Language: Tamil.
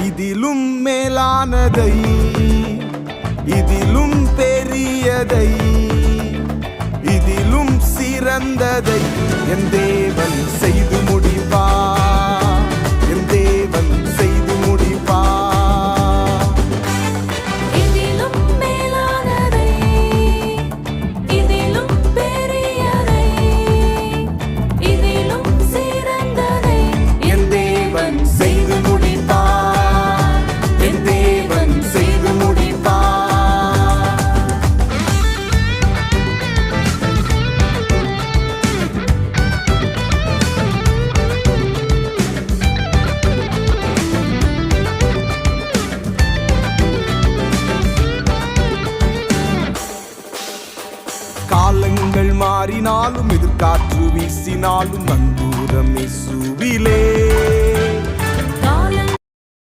இதிலும் மேலானதை, இதிலும் பெரியதை, இதிலும் சிறந்ததை என் தேவன் செய்து முடிப்பார். என் தேவன் செய்து முடிப்பார். இதிலும் மேலானதை, இதிலும் பெரியதை, இதிலும் சிறந்ததை என் தேவன் செய்து முடிப்பார். என் தேவன் செய்து முடிப்பார். காலங்கள் மாறினாலும் எதிர்காற்று வீசினாலும் நங்கூரம் இயேசுவிலே.